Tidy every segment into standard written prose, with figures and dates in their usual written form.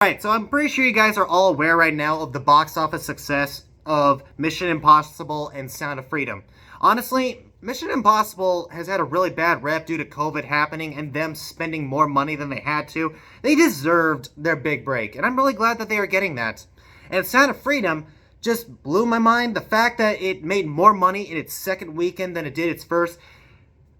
Alright, so I'm pretty sure you guys are all aware right now of the box office success of Mission Impossible and Sound of Freedom. Honestly, Mission Impossible has had a really bad rep due to COVID happening and them spending more money than they had to. They deserved their big break, and I'm really glad that they are getting that. And Sound of Freedom just blew my mind. The fact that it made more money in its second weekend than it did its first.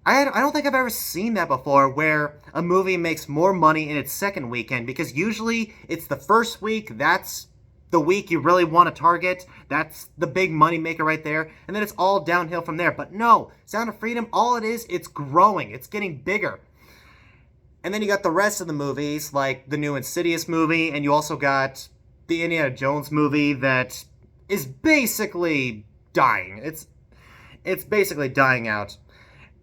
I don't think I've ever seen that before, where a movie makes more money in its second weekend, because usually it's the first week, that's the week you really want to target, that's the big money maker right there, and then it's all downhill from there. But no, Sound of Freedom, all it is, it's growing, it's getting bigger. And then you got the rest of the movies, like the new Insidious movie, and you also got the Indiana Jones movie that is basically dying. It's basically dying out.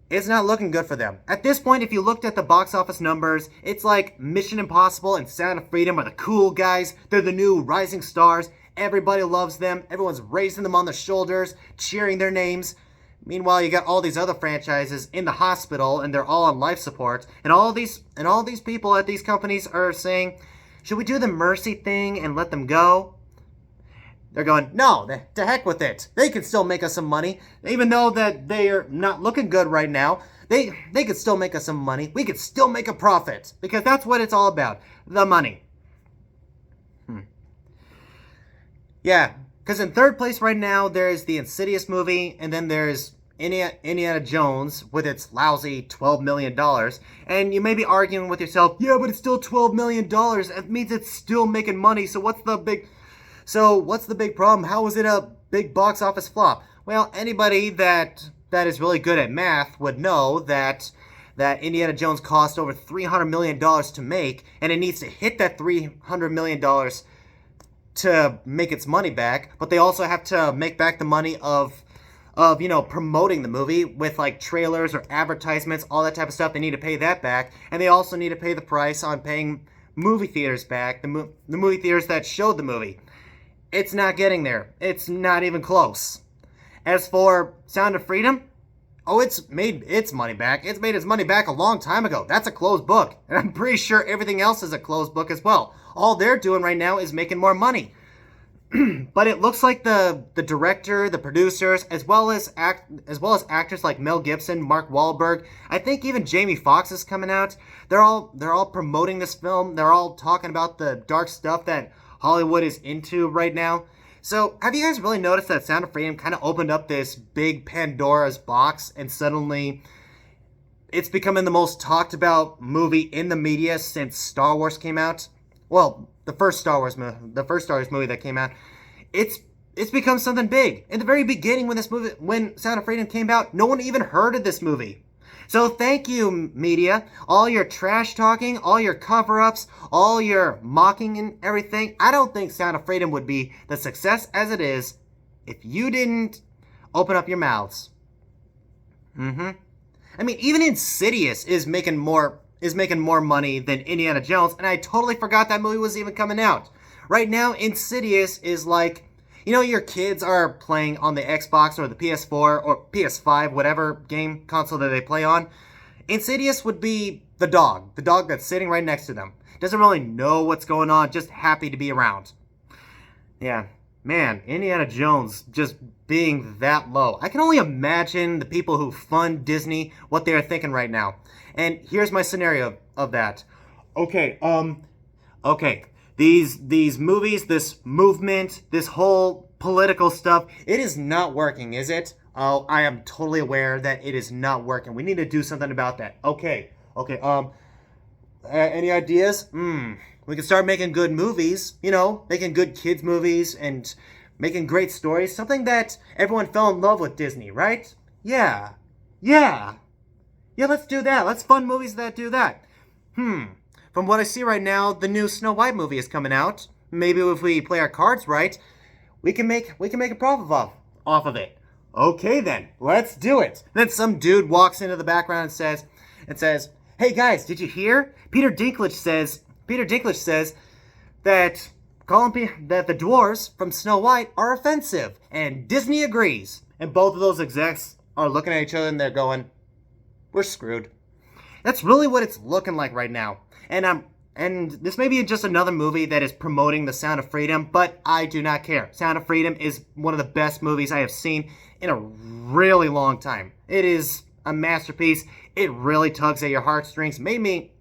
It's not looking good for them. At this point, if you looked at the box office numbers, it's like Mission Impossible and Sound of Freedom are the cool guys. They're the new rising stars. Everybody loves them. Everyone's raising them on their shoulders, cheering their names. Meanwhile, you got all these other franchises in the hospital, and they're all on life support. And all these people at these companies are saying, should we do the mercy thing and let them go? They're going, no, to heck with it. They can still make us some money. Even though that they are not looking good right now, they could still make us some money. We could still make a profit. Because that's what it's all about. The money. Yeah, because in third place right now, there's the Insidious movie, and then there's Indiana Jones with its lousy $12 million. And you may be arguing with yourself, yeah, but it's still $12 million. That means it's still making money, so what's the big problem? How is it a big box office flop? Well, anybody that is really good at math would know that Indiana Jones cost over $300 million to make, and it needs to hit that $300 million to make its money back, but they also have to make back the money of promoting the movie with like trailers or advertisements, all that type of stuff. They need to pay that back, and they also need to pay the price on paying movie theaters back, the movie theaters that showed the movie. It's not getting there. It's not even close. As for Sound of Freedom, it's made its money back. It's made its money back a long time ago. That's a closed book. And I'm pretty sure everything else is a closed book as well. All they're doing right now is making more money. But it looks like the director, the producers, as well as actors like Mel Gibson, Mark Wahlberg, I think even Jamie Foxx is coming out. They're all promoting this film. They're all talking about the dark stuff that Hollywood is into right now. So, have you guys really noticed that Sound of Freedom kind of opened up this big Pandora's box, and suddenly it's becoming the most talked about movie in the media since Star Wars came out? Well, the first Star Wars movie that came out. It's become something big. In the very beginning, when Sound of Freedom came out, no one even heard of this movie. So thank you, media. All your trash talking, all your cover-ups, all your mocking and everything. I don't think Sound of Freedom would be the success as it is if you didn't open up your mouths. I mean, even Insidious is making more money than Indiana Jones, and I totally forgot that movie was even coming out. Right now, Insidious is like, your kids are playing on the Xbox or the PS4 or PS5, whatever game console that they play on. Insidious would be the dog that's sitting right next to them. Doesn't really know what's going on, just happy to be around. Yeah, man, Indiana Jones just being that low. I can only imagine the people who fund Disney, what they're thinking right now. And here's my scenario of that. Okay. These movies, this movement, this whole political stuff, it is not working, is it? Oh, I am totally aware that it is not working. We need to do something about that. Okay, any ideas? We can start making good movies, making good kids movies and making great stories. Something that everyone fell in love with Disney, right? Yeah, let's do that. Let's fund movies that do that. From what I see right now, the new Snow White movie is coming out. Maybe if we play our cards right, we can make a profit off of it. Okay then, let's do it. Then some dude walks into the background and says, "Hey guys, did you hear? Peter Dinklage says that the dwarves from Snow White are offensive, and Disney agrees." And both of those execs are looking at each other and they're going, "We're screwed." That's really what it's looking like right now. And And this may be just another movie that is promoting The Sound of Freedom, but I do not care. Sound of Freedom is one of the best movies I have seen in a really long time. It is a masterpiece. It really tugs at your heartstrings. Made me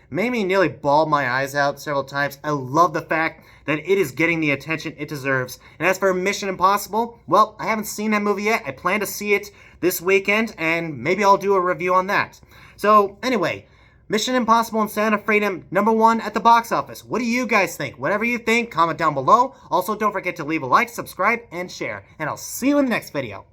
nearly bawl my eyes out several times. I love the fact that it is getting the attention it deserves. And as for Mission Impossible, well, I haven't seen that movie yet. I plan to see it this weekend, and maybe I'll do a review on that. So, anyway, Mission Impossible and Sound of Freedom, #1 at the box office. What do you guys think? Whatever you think, comment down below. Also, don't forget to leave a like, subscribe, and share. And I'll see you in the next video.